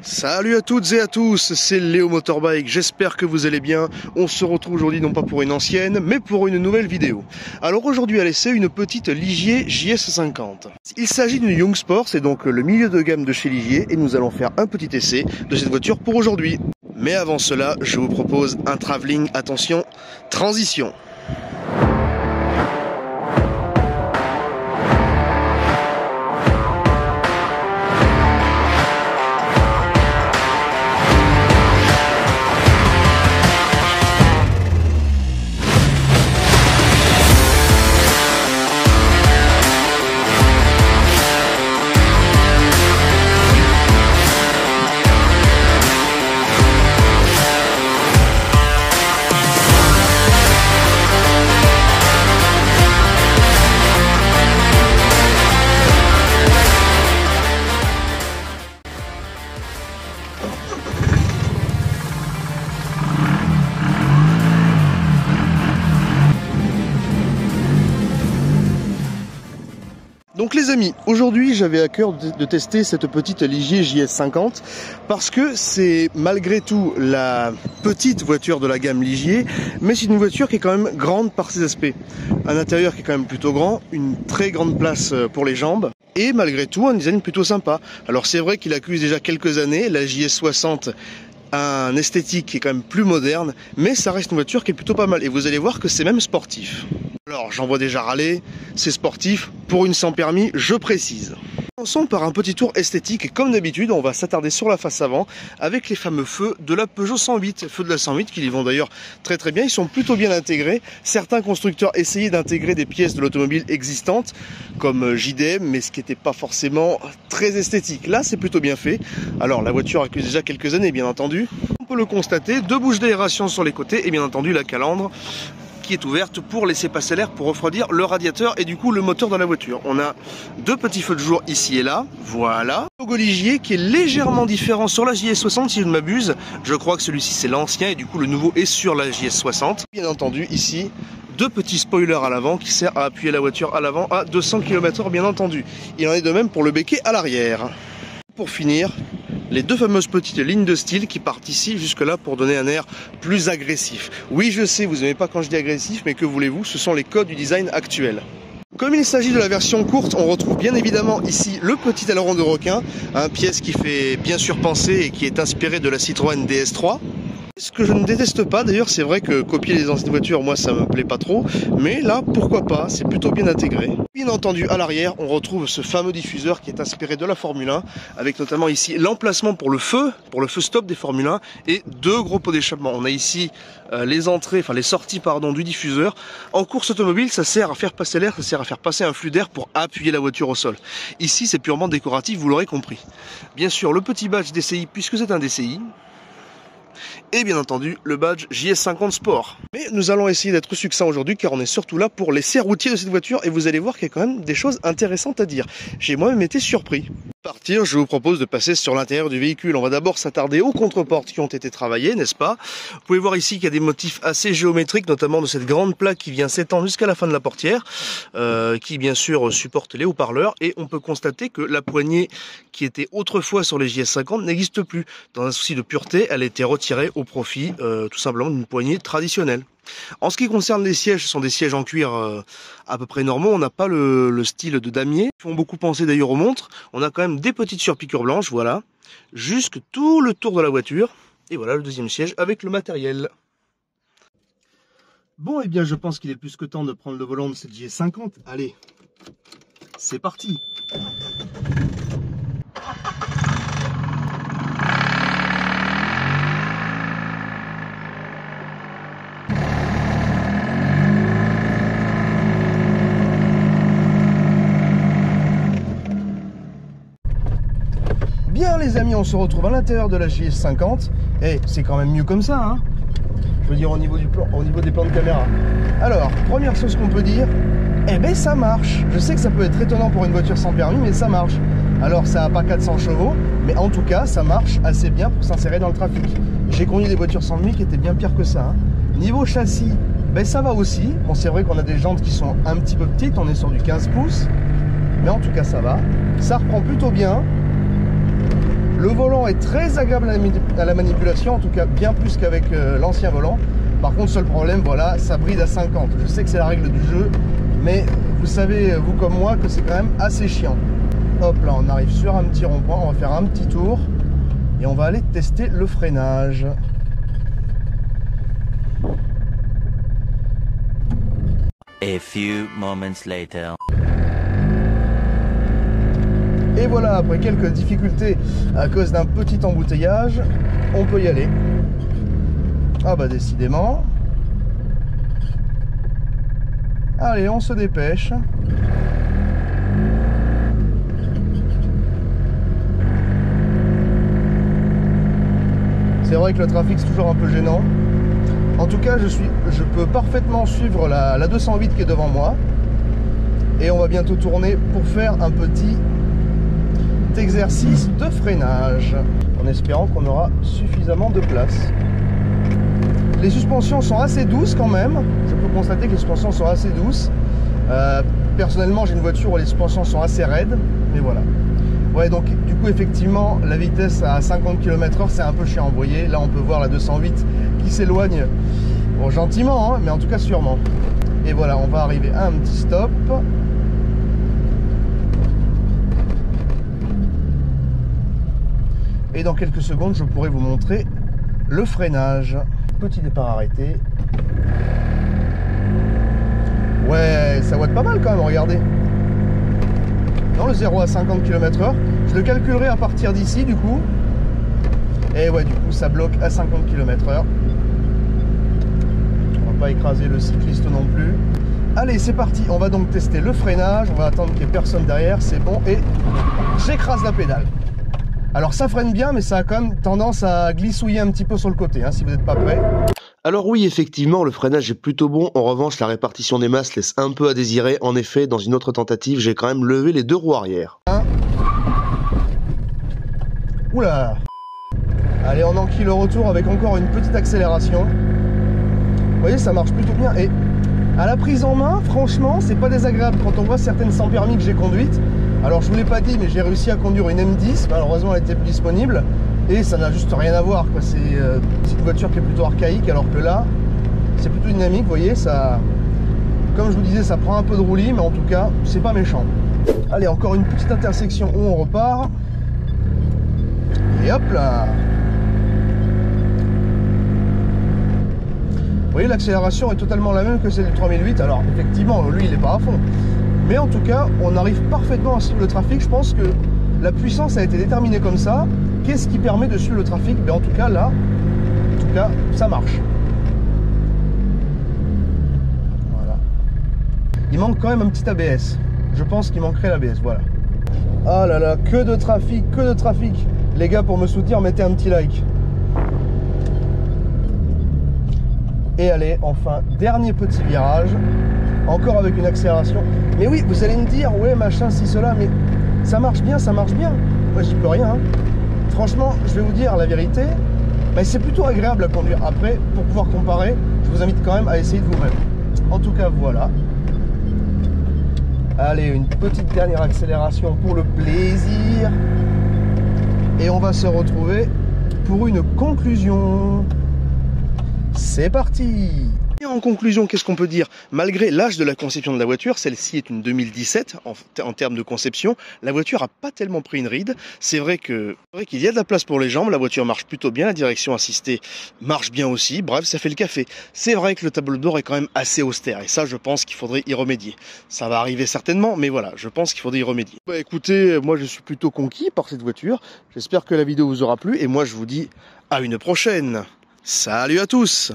Salut à toutes et à tous, c'est Léo Motorbike, j'espère que vous allez bien. On se retrouve aujourd'hui non pas pour une ancienne, mais pour une nouvelle vidéo. Alors aujourd'hui à l'essai, une petite Ligier JS50. Il s'agit d'une Young Sport, c'est donc le milieu de gamme de chez Ligier, et nous allons faire un petit essai de cette voiture pour aujourd'hui. Mais avant cela, je vous propose un travelling, attention, transition. Donc les amis, aujourd'hui j'avais à cœur de tester cette petite Ligier JS50 parce que c'est malgré tout la petite voiture de la gamme Ligier, mais c'est une voiture qui est quand même grande par ses aspects. Un intérieur qui est quand même plutôt grand, une très grande place pour les jambes et malgré tout un design plutôt sympa. Alors c'est vrai qu'il accuse déjà quelques années, la JS60 a un esthétique qui est quand même plus moderne, mais ça reste une voiture qui est plutôt pas mal et vous allez voir que c'est même sportif. Alors j'en vois déjà râler, c'est sportif, pour une sans permis, je précise. Commençons par un petit tour esthétique et comme d'habitude on va s'attarder sur la face avant avec les fameux feux de la Peugeot 108, feux de la 108 qui y vont d'ailleurs très bien, ils sont plutôt bien intégrés. Certains constructeurs essayaient d'intégrer des pièces de l'automobile existantes comme JDM, mais ce qui n'était pas forcément très esthétique. Là c'est plutôt bien fait. Alors la voiture accuse déjà quelques années bien entendu, on peut le constater, deux bouches d'aération sur les côtés et bien entendu la calandre qui est ouverte pour laisser passer l'air pour refroidir le radiateur et du coup le moteur de la voiture. On a deux petits feux de jour ici et là, voilà. Le logo Ligier qui est légèrement différent sur la JS60 si je ne m'abuse. Je crois que celui-ci c'est l'ancien et du coup le nouveau est sur la JS60. Bien entendu ici, deux petits spoilers à l'avant qui servent à appuyer la voiture à l'avant à 200 km/h bien entendu. Il en est de même pour le béquet à l'arrière. Pour finir, les deux fameuses petites lignes de style qui partent ici jusque là pour donner un air plus agressif. Oui je sais, vous n'aimez pas quand je dis agressif, mais que voulez-vous, ce sont les codes du design actuel. Comme il s'agit de la version courte, on retrouve bien évidemment ici le petit aileron de requin, une pièce qui fait bien sûr penser et qui est inspirée de la Citroën DS3. Ce que je ne déteste pas, d'ailleurs c'est vrai que copier les anciennes voitures, moi ça me plaît pas trop, mais là pourquoi pas, c'est plutôt bien intégré. Bien entendu à l'arrière on retrouve ce fameux diffuseur qui est inspiré de la Formule 1, avec notamment ici l'emplacement pour le feu stop des Formule 1 et deux gros pots d'échappement. On a ici les sorties du diffuseur. En course automobile ça sert à faire passer l'air, ça sert à faire passer un flux d'air pour appuyer la voiture au sol. Ici c'est purement décoratif, vous l'aurez compris. Bien sûr le petit badge DCI puisque c'est un DCI. Et bien entendu le badge JS50 Sport. Mais nous allons essayer d'être succincts aujourd'hui car on est surtout là pour l'essai routier de cette voiture et vous allez voir qu'il y a quand même des choses intéressantes à dire. J'ai moi-même été surpris. Pour partir, je vous propose de passer sur l'intérieur du véhicule. On va d'abord s'attarder aux contreportes qui ont été travaillées, n'est-ce pas? Vous pouvez voir ici qu'il y a des motifs assez géométriques, notamment de cette grande plaque qui vient s'étendre jusqu'à la fin de la portière, qui bien sûr supporte les haut-parleurs. Et on peut constater que la poignée qui était autrefois sur les JS50 n'existe plus. Dans un souci de pureté, elle a été retirée au profit tout simplement d'une poignée traditionnelle. En ce qui concerne les sièges, ce sont des sièges en cuir à peu près normaux, on n'a pas le style de damier, qui font beaucoup penser d'ailleurs aux montres. On a quand même des petites surpiqûres blanches, voilà, jusque tout le tour de la voiture. Et voilà le deuxième siège avec le matériel. Bon, et bien je pense qu'il est plus que temps de prendre le volant de cette JS50. Allez, c'est parti. Bien les amis, on se retrouve à l'intérieur de la JS50 et c'est quand même mieux comme ça, hein. Je veux dire au niveau des plans de caméra. Alors, première chose qu'on peut dire, eh ben ça marche. Je sais que ça peut être étonnant pour une voiture sans permis, mais ça marche. Alors ça n'a pas 400 chevaux, mais en tout cas ça marche assez bien pour s'insérer dans le trafic. J'ai connu des voitures sans nuit qui étaient bien pires que ça, hein. Niveau châssis, ben ça va aussi. Bon, c'est vrai qu'on a des jantes qui sont un petit peu petites, on est sur du 15 pouces, mais en tout cas ça va. Ça reprend plutôt bien. Le volant est très agréable à la manipulation, en tout cas bien plus qu'avec l'ancien volant. Par contre, seul problème, voilà, ça bride à 50. Je sais que c'est la règle du jeu, mais vous savez, vous comme moi, que c'est quand même assez chiant. Hop là, on arrive sur un petit rond-point, on va faire un petit tour et on va aller tester le freinage. A few moments later. Et voilà, après quelques difficultés à cause d'un petit embouteillage, on peut y aller. Ah bah décidément. Allez, on se dépêche. C'est vrai que le trafic c'est toujours un peu gênant. En tout cas, je peux parfaitement suivre la 208 qui est devant moi. Et on va bientôt tourner pour faire un petit exercice de freinage, en espérant qu'on aura suffisamment de place. Les suspensions sont assez douces quand même. Je peux constater que les suspensions sont assez douces. Personnellement, j'ai une voiture où les suspensions sont assez raides, mais voilà. Ouais, donc du coup, effectivement, la vitesse à 50 km/h, c'est un peu chiant. Vous voyez, là, on peut voir la 208 qui s'éloigne, bon, gentiment, hein, mais en tout cas sûrement. Et voilà, on va arriver à un petit stop. Et dans quelques secondes, je pourrai vous montrer le freinage. Petit départ arrêté. Ouais, ça watt pas mal quand même, regardez. Non, le 0 à 50 km/h. Je le calculerai à partir d'ici, du coup. Et ouais, du coup, ça bloque à 50 km/h. On va pas écraser le cycliste non plus. Allez, c'est parti. On va donc tester le freinage. On va attendre qu'il n'y ait personne derrière. C'est bon. Et j'écrase la pédale. Alors ça freine bien, mais ça a quand même tendance à glissouiller un petit peu sur le côté, hein, si vous n'êtes pas prêt. Alors oui, effectivement, le freinage est plutôt bon. En revanche, la répartition des masses laisse un peu à désirer. En effet, dans une autre tentative, j'ai quand même levé les deux roues arrière. Oula! Allez, on enquille le retour avec encore une petite accélération. Vous voyez, ça marche plutôt bien. Et à la prise en main, franchement, c'est pas désagréable quand on voit certaines sans permis que j'ai conduites. Alors je vous l'ai pas dit, mais j'ai réussi à conduire une M10, malheureusement elle était plus disponible, et ça n'a juste rien à voir, quoi. C'est une voiture qui est plutôt archaïque, alors que là, c'est plutôt dynamique, vous voyez, ça, comme je vous disais, ça prend un peu de roulis, mais en tout cas, c'est pas méchant. Allez, encore une petite intersection où on repart, et hop là. Vous voyez, l'accélération est totalement la même que celle du 3008, alors effectivement, lui, il n'est pas à fond. Mais en tout cas, on arrive parfaitement à suivre le trafic. Je pense que la puissance a été déterminée comme ça. Qu'est-ce qui permet de suivre le trafic? Ben, en tout cas, là, ça marche. Voilà. Il manque quand même un petit ABS. Je pense qu'il manquerait l'ABS, voilà. Ah là là, que de trafic, que de trafic. Les gars, pour me soutenir, mettez un petit like. Et allez, enfin, dernier petit virage. Encore avec une accélération. Mais oui, vous allez me dire, ouais, machin, si, cela, mais ça marche bien, ça marche bien. Moi, j'y peux rien. Hein. Franchement, je vais vous dire la vérité, mais c'est plutôt agréable à conduire. Après, pour pouvoir comparer, je vous invite quand même à essayer de vous-même. En tout cas, voilà. Allez, une petite dernière accélération pour le plaisir. Et on va se retrouver pour une conclusion. C'est parti! Et en conclusion, qu'est-ce qu'on peut dire? Malgré l'âge de la conception de la voiture, celle-ci est une 2017 en termes de conception, la voiture n'a pas tellement pris une ride. C'est vrai qu'il y a de la place pour les jambes, la voiture marche plutôt bien, la direction assistée marche bien aussi, bref, ça fait le café. C'est vrai que le tableau de bord est quand même assez austère, et ça, je pense qu'il faudrait y remédier. Ça va arriver certainement, mais voilà, je pense qu'il faudrait y remédier. Bah écoutez, moi je suis plutôt conquis par cette voiture, j'espère que la vidéo vous aura plu, et moi je vous dis à une prochaine. Salut à tous!